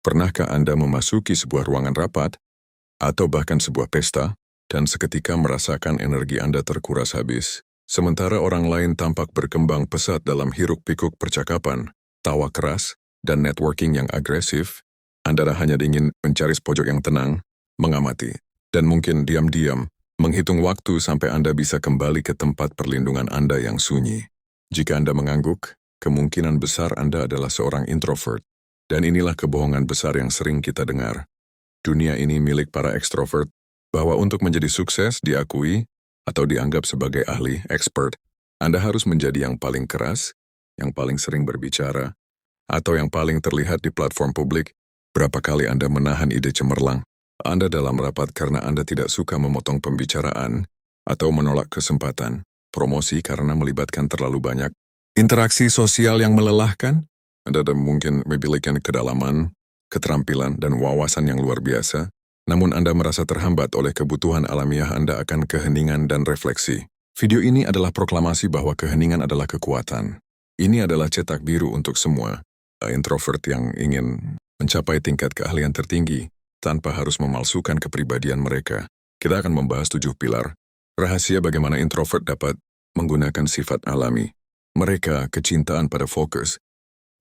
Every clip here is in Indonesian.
Pernahkah Anda memasuki sebuah ruangan rapat, atau bahkan sebuah pesta, dan seketika merasakan energi Anda terkuras habis, sementara orang lain tampak berkembang pesat dalam hiruk-pikuk percakapan, tawa keras, dan networking yang agresif? Anda hanya ingin mencari pojok yang tenang, mengamati, dan mungkin diam-diam menghitung waktu sampai Anda bisa kembali ke tempat perlindungan Anda yang sunyi. Jika Anda mengangguk, kemungkinan besar Anda adalah seorang introvert. Dan inilah kebohongan besar yang sering kita dengar. Dunia ini milik para ekstrovert, bahwa untuk menjadi sukses, diakui, atau dianggap sebagai ahli, expert, Anda harus menjadi yang paling keras, yang paling sering berbicara, atau yang paling terlihat di platform publik. Berapa kali Anda menahan ide cemerlang Anda dalam rapat karena Anda tidak suka memotong pembicaraan, atau menolak kesempatan, promosi karena melibatkan terlalu banyak, interaksi sosial yang melelahkan? Anda mungkin memiliki kedalaman, keterampilan, dan wawasan yang luar biasa, namun Anda merasa terhambat oleh kebutuhan alamiah Anda akan keheningan dan refleksi. Video ini adalah proklamasi bahwa keheningan adalah kekuatan. Ini adalah cetak biru untuk semua introvert yang ingin mencapai tingkat keahlian tertinggi tanpa harus memalsukan kepribadian mereka. Kita akan membahas 7 pilar rahasia bagaimana introvert dapat menggunakan sifat alami mereka, kecintaan pada fokus,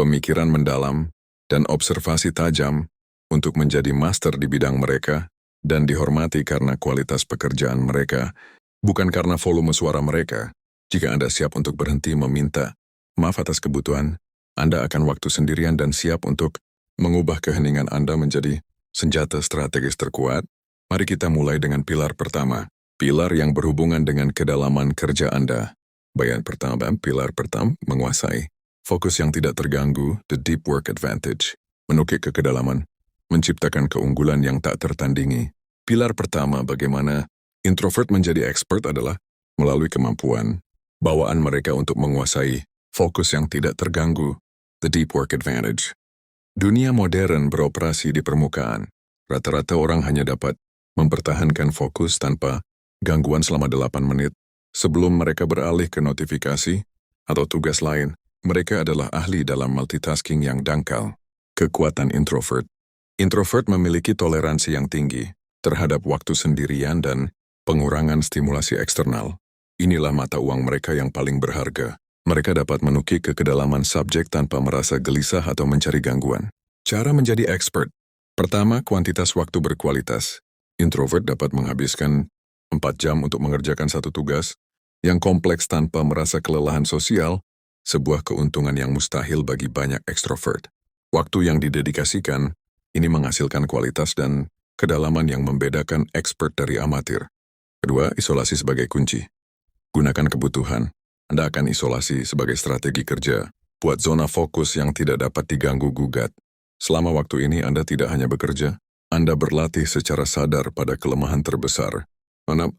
pemikiran mendalam, dan observasi tajam untuk menjadi master di bidang mereka dan dihormati karena kualitas pekerjaan mereka, bukan karena volume suara mereka. Jika Anda siap untuk berhenti meminta maaf atas kebutuhan, Anda akan waktu sendirian dan siap untuk mengubah keheningan Anda menjadi senjata strategis terkuat. Mari kita mulai dengan pilar pertama, pilar yang berhubungan dengan kedalaman kerja Anda. Pilar pertama, menguasai. Fokus yang tidak terganggu, the deep work advantage. Menukik ke kedalaman, menciptakan keunggulan yang tak tertandingi. Pilar pertama bagaimana introvert menjadi expert adalah melalui kemampuan bawaan mereka untuk menguasai fokus yang tidak terganggu, the deep work advantage. Dunia modern beroperasi di permukaan. Rata-rata orang hanya dapat mempertahankan fokus tanpa gangguan selama 8 menit sebelum mereka beralih ke notifikasi atau tugas lain. Mereka adalah ahli dalam multitasking yang dangkal. Kekuatan introvert. Introvert memiliki toleransi yang tinggi terhadap waktu sendirian dan pengurangan stimulasi eksternal. Inilah mata uang mereka yang paling berharga. Mereka dapat menukik ke kedalaman subjek tanpa merasa gelisah atau mencari gangguan. Cara menjadi expert. Pertama, kuantitas waktu berkualitas. Introvert dapat menghabiskan 4 jam untuk mengerjakan satu tugas yang kompleks tanpa merasa kelelahan sosial, sebuah keuntungan yang mustahil bagi banyak ekstrovert. Waktu yang didedikasikan, ini menghasilkan kualitas dan kedalaman yang membedakan expert dari amatir. Kedua, isolasi sebagai kunci. Gunakan kebutuhan. Anda akan isolasi sebagai strategi kerja. Buat zona fokus yang tidak dapat diganggu-gugat. Selama waktu ini Anda tidak hanya bekerja, Anda berlatih secara sadar pada kelemahan terbesar,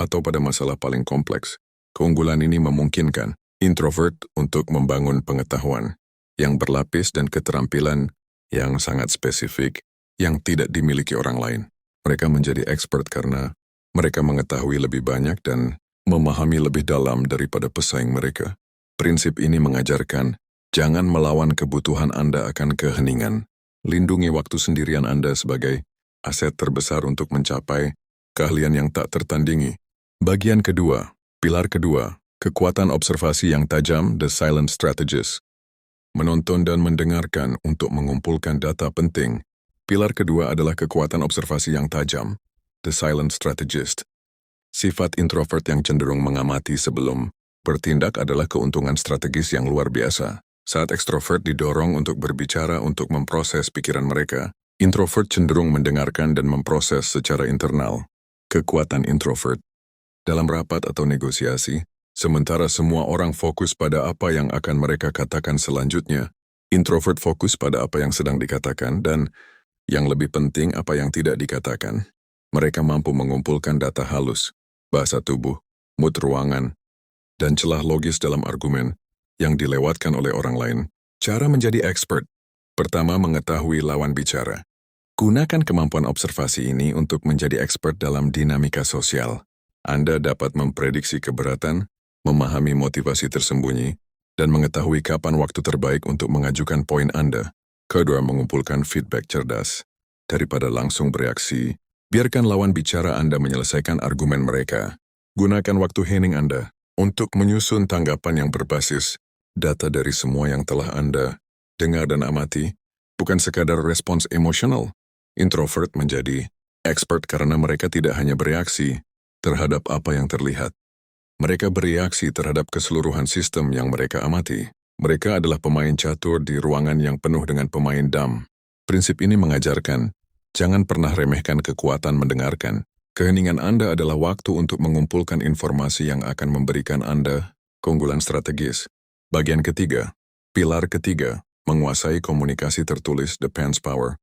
atau pada masalah paling kompleks. Keunggulan ini memungkinkan introvert untuk membangun pengetahuan yang berlapis dan keterampilan yang sangat spesifik yang tidak dimiliki orang lain. Mereka menjadi expert karena mereka mengetahui lebih banyak dan memahami lebih dalam daripada pesaing mereka. Prinsip ini mengajarkan, jangan melawan kebutuhan Anda akan keheningan. Lindungi waktu sendirian Anda sebagai aset terbesar untuk mencapai keahlian yang tak tertandingi. Bagian kedua, pilar kedua, kekuatan observasi yang tajam, the silent strategist. Menonton dan mendengarkan untuk mengumpulkan data penting. Pilar kedua adalah kekuatan observasi yang tajam, the silent strategist. Sifat introvert yang cenderung mengamati sebelum bertindak adalah keuntungan strategis yang luar biasa. Saat ekstrovert didorong untuk berbicara untuk memproses pikiran mereka, introvert cenderung mendengarkan dan memproses secara internal. Kekuatan introvert. Dalam rapat atau negosiasi, sementara semua orang fokus pada apa yang akan mereka katakan selanjutnya, introvert fokus pada apa yang sedang dikatakan dan, yang lebih penting, apa yang tidak dikatakan. Mereka mampu mengumpulkan data halus, bahasa tubuh, mood ruangan, dan celah logis dalam argumen yang dilewatkan oleh orang lain. Cara menjadi expert. Pertama, mengetahui lawan bicara. Gunakan kemampuan observasi ini untuk menjadi expert dalam dinamika sosial. Anda dapat memprediksi keberatan, memahami motivasi tersembunyi, dan mengetahui kapan waktu terbaik untuk mengajukan poin Anda. Kedua, mengumpulkan feedback cerdas. Daripada langsung bereaksi, biarkan lawan bicara Anda menyelesaikan argumen mereka. Gunakan waktu hening Anda untuk menyusun tanggapan yang berbasis data dari semua yang telah Anda dengar dan amati, bukan sekadar respons emosional. Introvert menjadi expert karena mereka tidak hanya bereaksi terhadap apa yang terlihat. Mereka bereaksi terhadap keseluruhan sistem yang mereka amati. Mereka adalah pemain catur di ruangan yang penuh dengan pemain dam. Prinsip ini mengajarkan, jangan pernah remehkan kekuatan mendengarkan. Keheningan Anda adalah waktu untuk mengumpulkan informasi yang akan memberikan Anda keunggulan strategis. Bagian ketiga, pilar ketiga, menguasai komunikasi tertulis, depends power.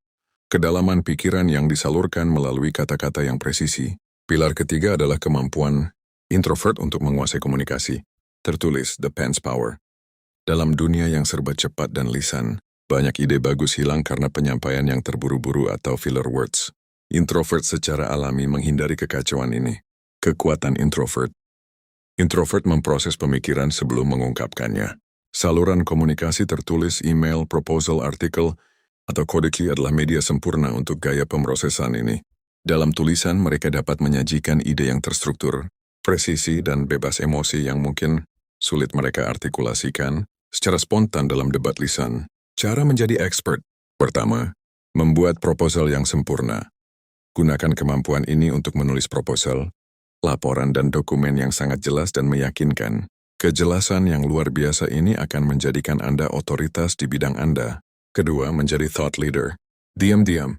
Kedalaman pikiran yang disalurkan melalui kata-kata yang presisi. Pilar ketiga adalah kemampuan introvert untuk menguasai komunikasi. Tertulis, depends power. Dalam dunia yang serba cepat dan lisan, banyak ide bagus hilang karena penyampaian yang terburu-buru atau filler words. Introvert secara alami menghindari kekacauan ini. Kekuatan introvert. Introvert memproses pemikiran sebelum mengungkapkannya. Saluran komunikasi tertulis, email, proposal, artikel, atau kode Q adalah media sempurna untuk gaya pemrosesan ini. Dalam tulisan, mereka dapat menyajikan ide yang terstruktur, presisi, dan bebas emosi yang mungkin sulit mereka artikulasikan secara spontan dalam debat lisan. Cara menjadi expert. Pertama, membuat proposal yang sempurna. Gunakan kemampuan ini untuk menulis proposal, laporan, dan dokumen yang sangat jelas dan meyakinkan. Kejelasan yang luar biasa ini akan menjadikan Anda otoritas di bidang Anda. Kedua, menjadi thought leader. Diam-diam.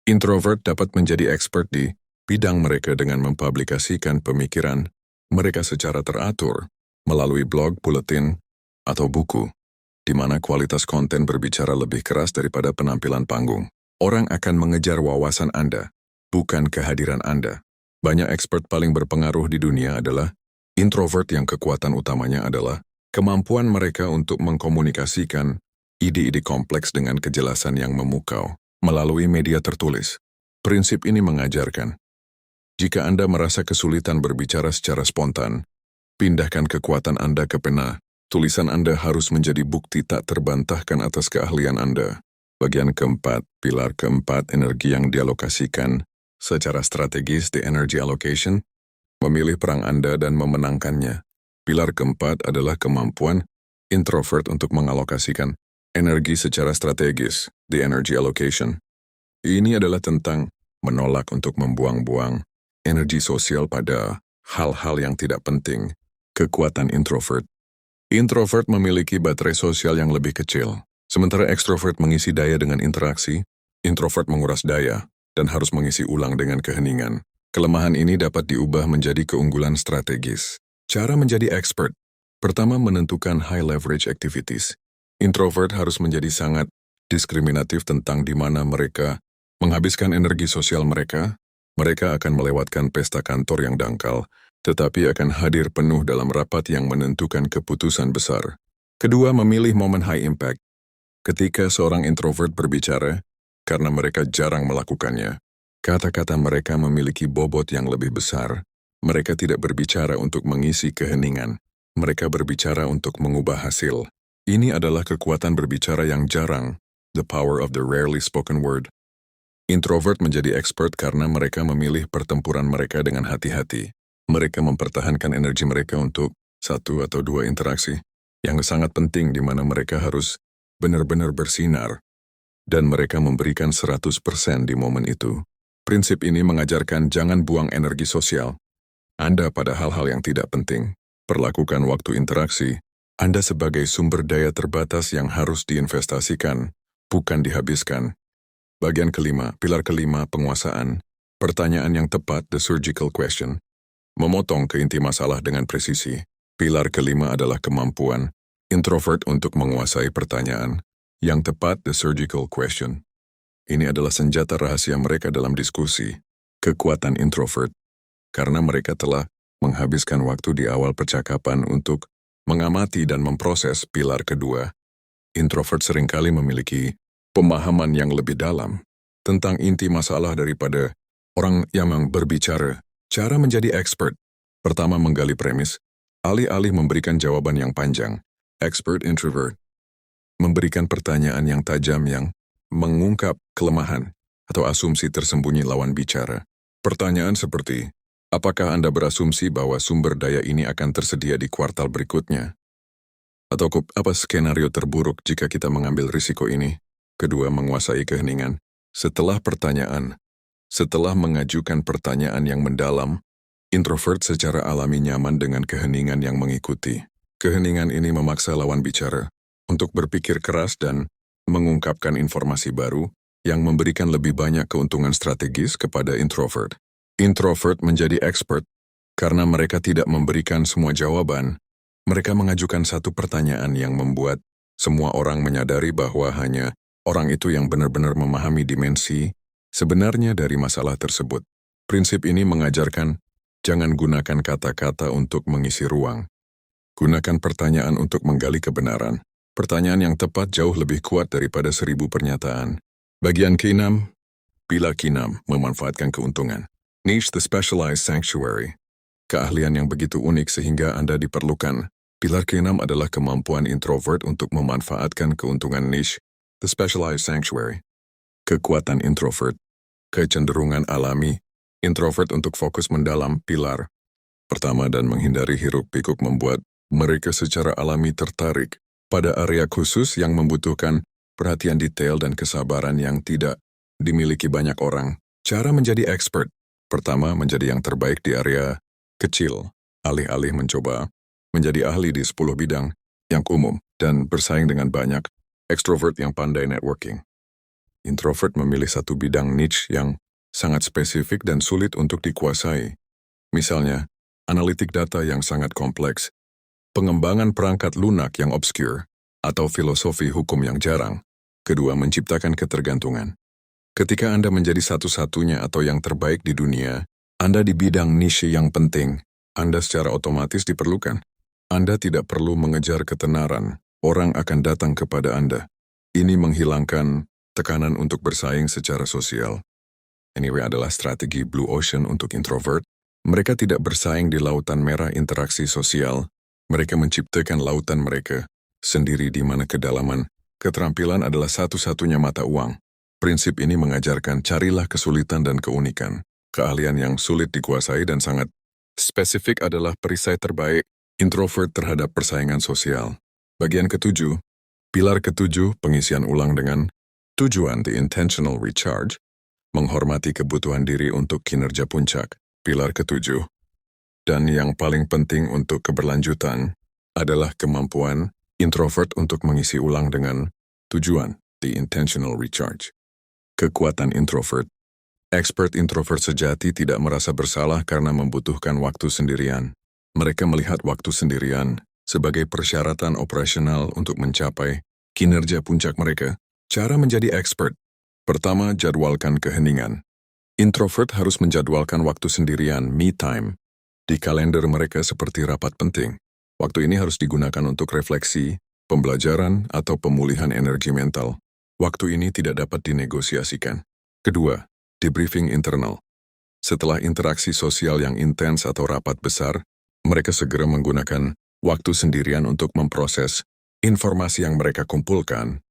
Introvert dapat menjadi expert di bidang mereka dengan mempublikasikan pemikiran mereka secara teratur melalui blog, buletin, atau buku, di mana kualitas konten berbicara lebih keras daripada penampilan panggung. Orang akan mengejar wawasan Anda, bukan kehadiran Anda. Banyak expert paling berpengaruh di dunia adalah introvert yang kekuatan utamanya adalah kemampuan mereka untuk mengkomunikasikan ide-ide kompleks dengan kejelasan yang memukau melalui media tertulis. Prinsip ini mengajarkan, jika Anda merasa kesulitan berbicara secara spontan, pindahkan kekuatan Anda ke pena. Tulisan Anda harus menjadi bukti tak terbantahkan atas keahlian Anda. Bagian keempat, pilar keempat, energi yang dialokasikan secara strategis, the energy allocation, memilih perang Anda dan memenangkannya. Pilar keempat adalah kemampuan introvert untuk mengalokasikan energi secara strategis, the energy allocation. Ini adalah tentang menolak untuk membuang-buang energi sosial pada hal-hal yang tidak penting. Kekuatan introvert. Introvert memiliki baterai sosial yang lebih kecil, sementara ekstrovert mengisi daya dengan interaksi. Introvert menguras daya dan harus mengisi ulang dengan keheningan. Kelemahan ini dapat diubah menjadi keunggulan strategis. Cara menjadi expert. Pertama, menentukan high leverage activities. Introvert harus menjadi sangat diskriminatif tentang di mana mereka menghabiskan energi sosial mereka. Mereka akan melewatkan pesta kantor yang dangkal, tetapi akan hadir penuh dalam rapat yang menentukan keputusan besar. Kedua, memilih momen high impact. Ketika seorang introvert berbicara, karena mereka jarang melakukannya, kata-kata mereka memiliki bobot yang lebih besar. Mereka tidak berbicara untuk mengisi keheningan. Mereka berbicara untuk mengubah hasil. Ini adalah kekuatan berbicara yang jarang, the power of the rarely spoken word. Introvert menjadi expert karena mereka memilih pertempuran mereka dengan hati-hati. Mereka mempertahankan energi mereka untuk satu atau dua interaksi yang sangat penting di mana mereka harus benar-benar bersinar dan mereka memberikan 100% di momen itu. Prinsip ini mengajarkan jangan buang energi sosial Anda pada hal-hal yang tidak penting. Perlakukan waktu interaksi Anda sebagai sumber daya terbatas yang harus diinvestasikan, bukan dihabiskan. Bagian kelima, pilar kelima, penguasaan. Pertanyaan yang tepat, the surgical question. Memotong ke inti masalah dengan presisi. Pilar kelima adalah kemampuan introvert untuk menguasai pertanyaan yang tepat, the surgical question. Ini adalah senjata rahasia mereka dalam diskusi. Kekuatan introvert. Karena mereka telah menghabiskan waktu di awal percakapan untuk mengamati dan memproses pilar kedua. Introvert seringkali memiliki pemahaman yang lebih dalam tentang inti masalah daripada orang yang berbicara. Cara menjadi expert. Pertama, menggali premis. Alih-alih memberikan jawaban yang panjang. Expert introvert. Memberikan pertanyaan yang tajam yang mengungkap kelemahan. atau asumsi tersembunyi lawan bicara. Pertanyaan seperti, apakah Anda berasumsi bahwa sumber daya ini akan tersedia di kuartal berikutnya? Atau apa skenario terburuk jika kita mengambil risiko ini? Kedua, menguasai keheningan. Setelah mengajukan pertanyaan yang mendalam, introvert secara alami nyaman dengan keheningan yang mengikuti. Keheningan ini memaksa lawan bicara untuk berpikir keras dan mengungkapkan informasi baru yang memberikan lebih banyak keuntungan strategis kepada introvert. Introvert menjadi expert karena mereka tidak memberikan semua jawaban. Mereka mengajukan satu pertanyaan yang membuat semua orang menyadari bahwa hanya orang itu yang benar-benar memahami dimensi sebenarnya dari masalah tersebut. Prinsip ini mengajarkan jangan gunakan kata-kata untuk mengisi ruang. Gunakan pertanyaan untuk menggali kebenaran. Pertanyaan yang tepat jauh lebih kuat daripada 1000 pernyataan. Bagian ke-6, pilar ke-6 memanfaatkan keuntungan. Niche the specialized sanctuary. Keahlian yang begitu unik sehingga Anda diperlukan. Pilar ke-6 adalah kemampuan introvert untuk memanfaatkan keuntungan niche the specialized sanctuary. Kekuatan introvert. Kecenderungan alami. Introvert untuk fokus mendalam pilar pertama dan menghindari hiruk-pikuk membuat mereka secara alami tertarik pada area khusus yang membutuhkan perhatian detail dan kesabaran yang tidak dimiliki banyak orang. Cara menjadi expert. Pertama, menjadi yang terbaik di area kecil, alih-alih mencoba menjadi ahli di 10 bidang yang umum dan bersaing dengan banyak extrovert yang pandai networking. Introvert memilih satu bidang niche yang sangat spesifik dan sulit untuk dikuasai. Misalnya, analitik data yang sangat kompleks, pengembangan perangkat lunak yang obscure, atau filosofi hukum yang jarang. Kedua, menciptakan ketergantungan. Ketika Anda menjadi satu-satunya atau yang terbaik di dunia, Anda di bidang niche yang penting, Anda secara otomatis diperlukan. Anda tidak perlu mengejar ketenaran, orang akan datang kepada Anda. Ini menghilangkan tekanan untuk bersaing secara sosial. Anyway, adalah strategi Blue Ocean untuk introvert. Mereka tidak bersaing di lautan merah interaksi sosial. Mereka menciptakan lautan mereka sendiri di mana kedalaman keterampilan adalah satu-satunya mata uang. Prinsip ini mengajarkan carilah kesulitan dan keunikan. Keahlian yang sulit dikuasai dan sangat spesifik adalah perisai terbaik introvert terhadap persaingan sosial. Bagian ke-7, pilar ke-7, pengisian ulang dengan tujuan the intentional recharge, menghormati kebutuhan diri untuk kinerja puncak. Pilar ke-7. Dan yang paling penting untuk keberlanjutan adalah kemampuan introvert untuk mengisi ulang dengan tujuan, the intentional recharge. Kekuatan introvert. Expert introvert sejati tidak merasa bersalah karena membutuhkan waktu sendirian. Mereka melihat waktu sendirian sebagai persyaratan operasional untuk mencapai kinerja puncak mereka. Cara menjadi expert. Pertama, jadwalkan keheningan. Introvert harus menjadwalkan waktu sendirian, me time, di kalender mereka seperti rapat penting. Waktu ini harus digunakan untuk refleksi, pembelajaran, atau pemulihan energi mental. Waktu ini tidak dapat dinegosiasikan. Kedua, debriefing internal. Setelah interaksi sosial yang intens atau rapat besar, mereka segera menggunakan waktu sendirian untuk memproses informasi yang mereka kumpulkan,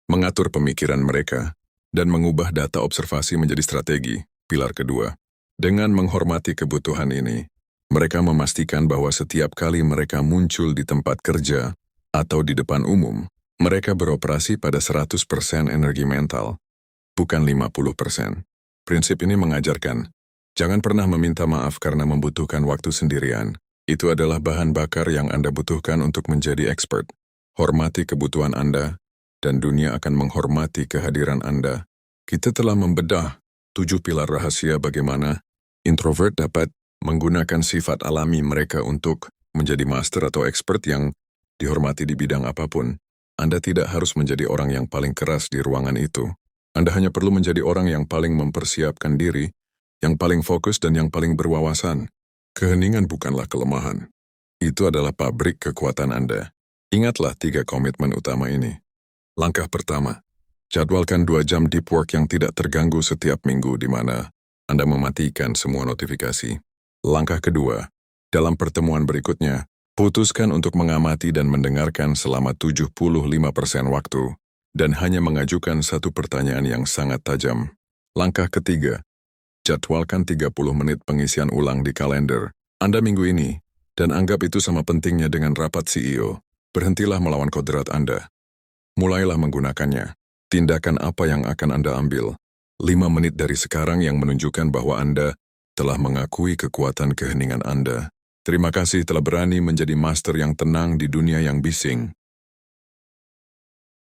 mengatur pemikiran mereka, dan mengubah data observasi menjadi strategi, pilar kedua. Dengan menghormati kebutuhan ini, mereka memastikan bahwa setiap kali mereka muncul di tempat kerja atau di depan umum, mereka beroperasi pada 100% energi mental, bukan 50%. Prinsip ini mengajarkan, jangan pernah meminta maaf karena membutuhkan waktu sendirian. Itu adalah bahan bakar yang Anda butuhkan untuk menjadi expert. Hormati kebutuhan Anda, dan dunia akan menghormati kehadiran Anda. Kita telah membedah 7 pilar rahasia bagaimana introvert dapat menggunakan sifat alami mereka untuk menjadi master atau expert yang dihormati di bidang apapun. Anda tidak harus menjadi orang yang paling keras di ruangan itu. Anda hanya perlu menjadi orang yang paling mempersiapkan diri, yang paling fokus dan yang paling berwawasan. Keheningan bukanlah kelemahan. Itu adalah pabrik kekuatan Anda. Ingatlah 3 komitmen utama ini. Langkah pertama, jadwalkan 2 jam deep work yang tidak terganggu setiap minggu di mana Anda mematikan semua notifikasi. Langkah kedua, dalam pertemuan berikutnya, putuskan untuk mengamati dan mendengarkan selama 75% waktu dan hanya mengajukan satu pertanyaan yang sangat tajam. Langkah ketiga, jadwalkan 30 menit pengisian ulang di kalender Anda minggu ini, dan anggap itu sama pentingnya dengan rapat CEO. Berhentilah melawan kodrat Anda. Mulailah menggunakannya. Tindakan apa yang akan Anda ambil? 5 menit dari sekarang yang menunjukkan bahwa Anda telah mengakui kekuatan keheningan Anda. Terima kasih telah berani menjadi master yang tenang di dunia yang bising.